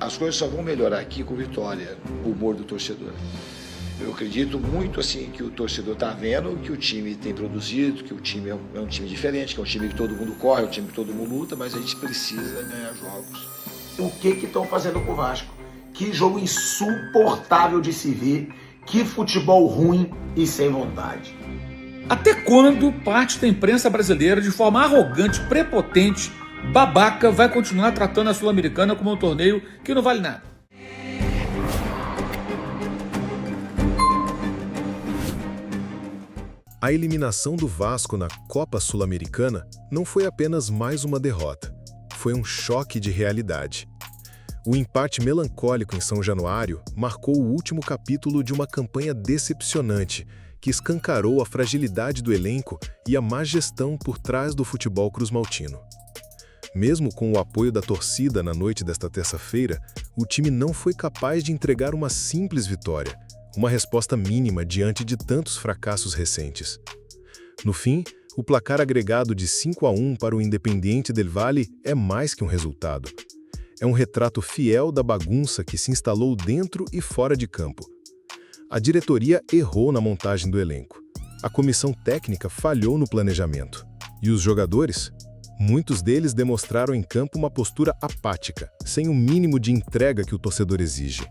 as coisas só vão melhorar aqui com vitória, o humor do torcedor. Eu acredito muito assim que o torcedor está vendo que o time tem produzido, que o time é um time diferente, que é um time que todo mundo corre, é um time que todo mundo luta, mas a gente precisa ganhar jogos. O que estão fazendo com o Vasco? Que jogo insuportável de se ver, que futebol ruim e sem vontade. Até quando parte da imprensa brasileira, de forma arrogante, prepotente, babaca, vai continuar tratando a Sul-Americana como um torneio que não vale nada? A eliminação do Vasco na Copa Sul-Americana não foi apenas mais uma derrota, foi um choque de realidade. O empate melancólico em São Januário marcou o último capítulo de uma campanha decepcionante que escancarou a fragilidade do elenco e a má gestão por trás do futebol cruzmaltino. Mesmo com o apoio da torcida na noite desta terça-feira, o time não foi capaz de entregar uma simples vitória, uma resposta mínima diante de tantos fracassos recentes. No fim, o placar agregado de 5-1 para o Independiente del Valle é mais que um resultado. É um retrato fiel da bagunça que se instalou dentro e fora de campo. A diretoria errou na montagem do elenco. A comissão técnica falhou no planejamento. E os jogadores? Muitos deles demonstraram em campo uma postura apática, sem o mínimo de entrega que o torcedor exige.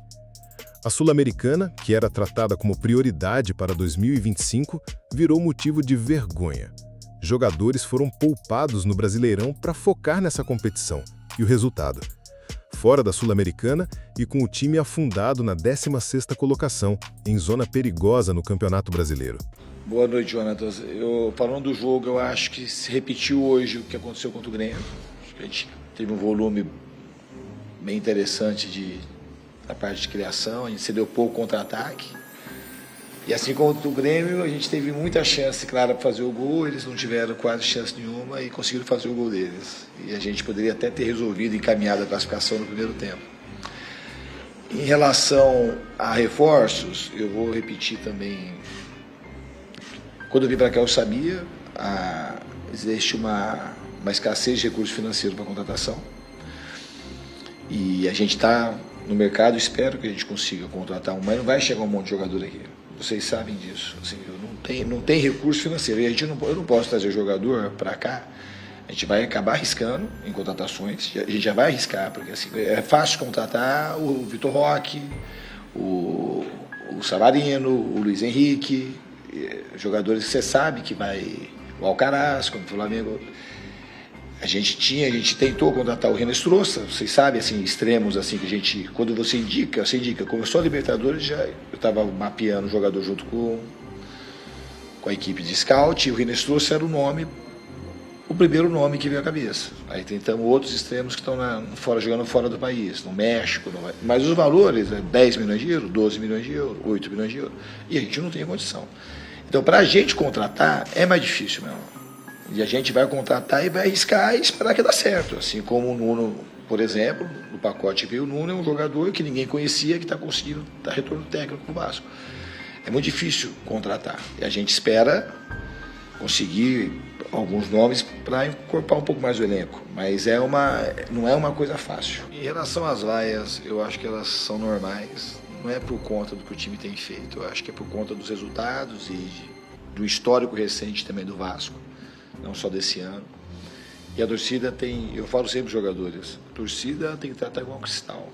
A Sul-Americana, que era tratada como prioridade para 2025, virou motivo de vergonha. Jogadores foram poupados no Brasileirão para focar nessa competição. E o resultado? Fora da Sul-Americana e com o time afundado na 16ª colocação, em zona perigosa no Campeonato Brasileiro. Boa noite, Jonatas. Falando do jogo, eu acho que se repetiu hoje o que aconteceu contra o Grêmio. A gente teve um volume bem interessante da parte de criação, a gente cedeu pouco contra-ataque. E assim como o Grêmio, a gente teve muita chance, claro, para fazer o gol, eles não tiveram quase chance nenhuma e conseguiram fazer o gol deles. E a gente poderia até ter resolvido e encaminhado a classificação no primeiro tempo. Em relação a reforços, eu vou repetir também. Quando eu vim para cá eu sabia, existe uma escassez de recursos financeiros para contratação. E a gente está no mercado, espero que a gente consiga contratar mas não vai chegar um monte de jogador aqui. Vocês sabem disso. Assim, não tem recurso financeiro. E eu não posso trazer jogador para cá. A gente vai acabar arriscando em contratações. A gente já vai arriscar, porque assim, é fácil contratar o Vitor Roque, o Savarino, o Luiz Henrique, jogadores que você sabe que vai. O Alcaraz, quando o Flamengo. A gente tentou contratar o Renan Strossa, vocês sabem, assim, extremos, assim, que a gente, quando você indica, começou a Libertadores, eu estava mapeando o jogador junto com a equipe de scout, e o Renan Strossa era o primeiro nome que veio à cabeça. Aí tentamos outros extremos que estão jogando fora do país, no México, mas os valores, 10 milhões de euros, 12 milhões de euros, 8 milhões de euros, e a gente não tem condição. Então, para a gente contratar, é mais difícil mesmo. E a gente vai contratar e vai arriscar e esperar que dá certo. Assim como o Nuno, por exemplo, no pacote veio o Nuno, é um jogador que ninguém conhecia, que está conseguindo dar retorno técnico para o Vasco. É muito difícil contratar. E a gente espera conseguir alguns nomes para encorpar um pouco mais o elenco. Mas não é uma coisa fácil. Em relação às vaias, eu acho que elas são normais. Não é por conta do que o time tem feito. Eu acho que é por conta dos resultados e do histórico recente também do Vasco. Não só desse ano. E a torcida eu falo sempre aos jogadores, a torcida tem que tratar igual um cristal.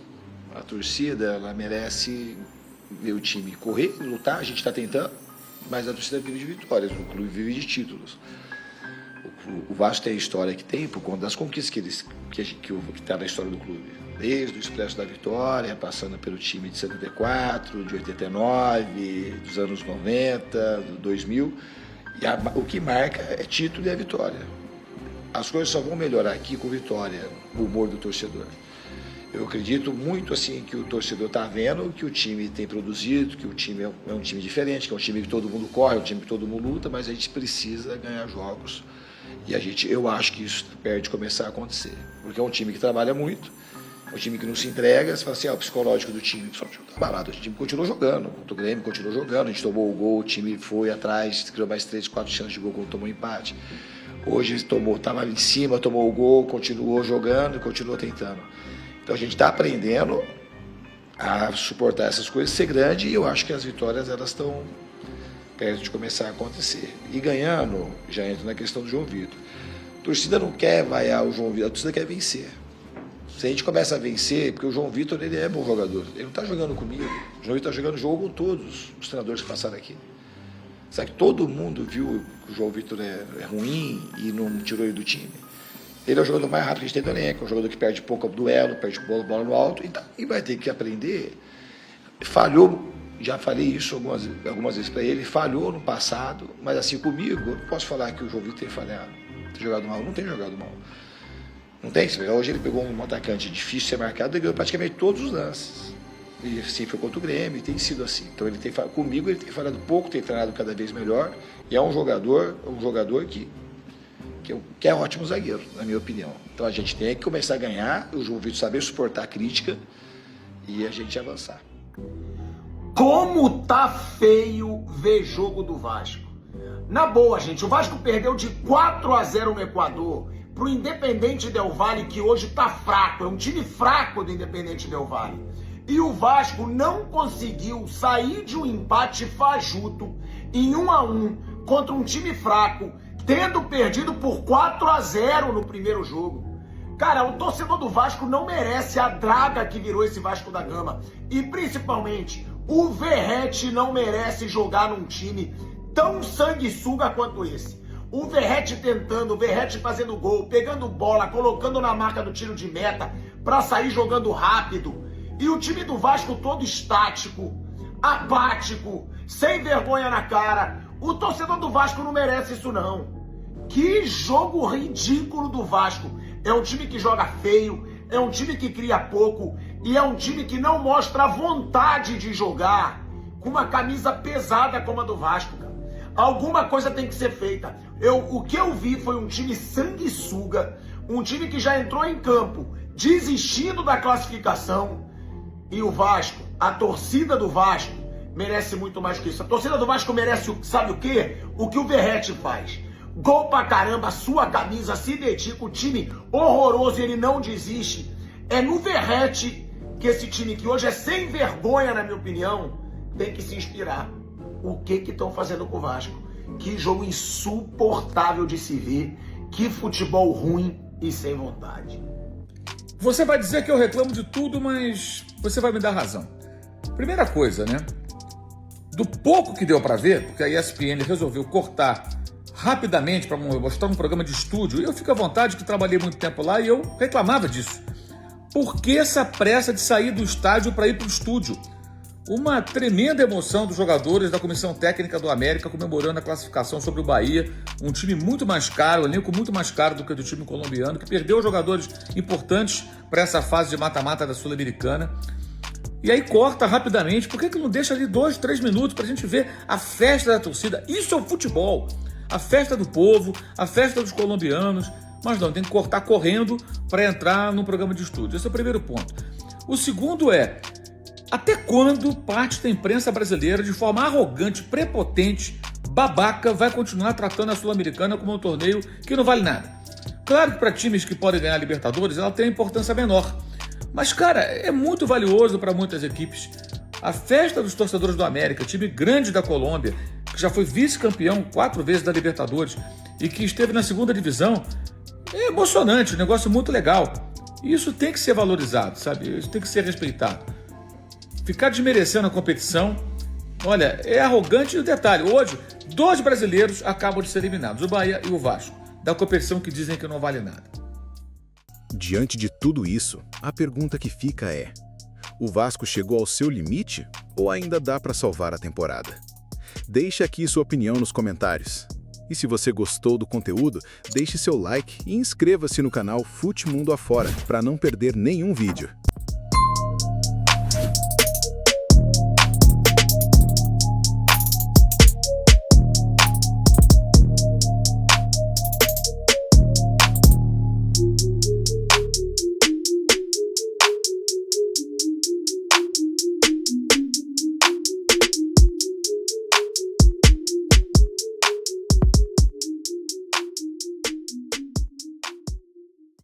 A torcida, ela merece ver o time correr, lutar, a gente está tentando, mas a torcida vive de vitórias, o clube vive de títulos. O Vasco tem a história que tem por conta das conquistas que está na história do clube. Desde o Expresso da Vitória, passando pelo time de 74, de 89, dos anos 90, 2000. E o que marca é título e a vitória. As coisas só vão melhorar aqui com vitória, o humor do torcedor. Eu acredito muito assim que o torcedor está vendo que o time tem produzido, que o time é um time diferente, que é um time que todo mundo corre, é um time que todo mundo luta, mas a gente precisa ganhar jogos. E eu acho que isso está perto de começar a acontecer. Porque é um time que trabalha muito, é um time que não se entrega, você fala assim, o psicológico do time, só o time está barato, o time continuou jogando, o Grêmio continuou jogando, a gente tomou o gol, o time foi atrás, criou mais 3, 4 chances de gol quando tomou empate. Hoje estava em cima, tomou o gol, continuou jogando e continuou tentando. Então a gente está aprendendo a suportar essas coisas, ser grande, e eu acho que as vitórias elas estão perto de começar a acontecer. E ganhando, já entra na questão do João Vitor. A torcida não quer vaiar o João Vitor, a torcida quer vencer. Se a gente começa a vencer, porque o João Vitor ele é bom jogador, ele não está jogando comigo, o João Vitor está jogando jogo com todos os treinadores que passaram aqui. Sabe que todo mundo viu que o João Vitor é ruim e não tirou ele do time? Ele é o jogador mais rápido que a gente tem do elenco, é um jogador que perde pouco duelo, perde bola no alto, e vai ter que aprender. Falhou, já falei isso algumas vezes para ele, falhou no passado, mas assim, comigo, eu não posso falar que o João Vitor tem falhado, tem jogado mal, não tem jogado mal. Não tem, hoje ele pegou um atacante difícil de ser marcado e ganhou praticamente todos os lances. E assim foi contra o Grêmio, e tem sido assim. Então comigo ele tem falado pouco, tem treinado cada vez melhor, e é um jogador que é um ótimo zagueiro, na minha opinião. Então a gente tem que começar a ganhar, o João Vitor saber suportar a crítica e a gente avançar. Como tá feio ver jogo do Vasco. Na boa, gente, o Vasco perdeu de 4-0 no Equador pro Independente Del Valle, que hoje tá fraco, é um time fraco do Independente Del Valle. E o Vasco não conseguiu sair de um empate fajuto em 1-1 contra um time fraco, tendo perdido por 4-0 no primeiro jogo. Cara, o torcedor do Vasco não merece a draga que virou esse Vasco da Gama. E principalmente, o Verratti não merece jogar num time tão sanguessuga quanto esse. O Verratti tentando, o Verratti fazendo gol, pegando bola, colocando na marca do tiro de meta pra sair jogando rápido. E o time do Vasco todo estático, apático, sem vergonha na cara. O torcedor do Vasco não merece isso não. Que jogo ridículo do Vasco. É um time que joga feio, é um time que cria pouco e é um time que não mostra vontade de jogar com uma camisa pesada como a do Vasco, cara. Alguma coisa tem que ser feita. O que eu vi foi um time sanguessuga, um time que já entrou em campo desistindo da classificação. E o Vasco, a torcida do Vasco, merece muito mais que isso. A torcida do Vasco merece, sabe o quê? O que o Verratti faz. Gol pra caramba, sua camisa, se dedica, o time horroroso, ele não desiste. É no Verratti que esse time, que hoje é sem vergonha, na minha opinião, tem que se inspirar. O que estão fazendo com o Vasco? Que jogo insuportável de se ver, que futebol ruim e sem vontade. Você vai dizer que eu reclamo de tudo, mas você vai me dar razão. Primeira coisa, né? Do pouco que deu pra ver, porque a ESPN resolveu cortar rapidamente para mostrar um programa de estúdio, e eu fico à vontade que trabalhei muito tempo lá e eu reclamava disso. Por que essa pressa de sair do estádio para ir para o estúdio? Uma tremenda emoção dos jogadores da comissão técnica do América comemorando a classificação sobre o Bahia, um time muito mais caro, um elenco muito mais caro do que o do time colombiano, que perdeu jogadores importantes para essa fase de mata-mata da Sul-Americana. E aí corta rapidamente. Por que não deixa ali 2, 3 minutos para a gente ver a festa da torcida? Isso é o futebol, a festa do povo, a festa dos colombianos. Mas não, tem que cortar correndo para entrar no programa de estúdio. Esse é o primeiro ponto. O segundo é: até quando parte da imprensa brasileira, de forma arrogante, prepotente, babaca, vai continuar tratando a Sul-Americana como um torneio que não vale nada? Claro que para times que podem ganhar a Libertadores, ela tem uma importância menor. Mas, cara, é muito valioso para muitas equipes. A festa dos torcedores do América, time grande da Colômbia, que já foi vice-campeão 4 vezes da Libertadores e que esteve na segunda divisão, é emocionante, um negócio muito legal. E isso tem que ser valorizado, sabe? Isso tem que ser respeitado. Ficar desmerecendo a competição, olha, é arrogante. E o detalhe, hoje, 2 brasileiros acabam de ser eliminados, o Bahia e o Vasco, da competição que dizem que não vale nada. Diante de tudo isso, a pergunta que fica é: o Vasco chegou ao seu limite ou ainda dá para salvar a temporada? Deixe aqui sua opinião nos comentários. E se você gostou do conteúdo, deixe seu like e inscreva-se no canal Fute Mundo Afora para não perder nenhum vídeo.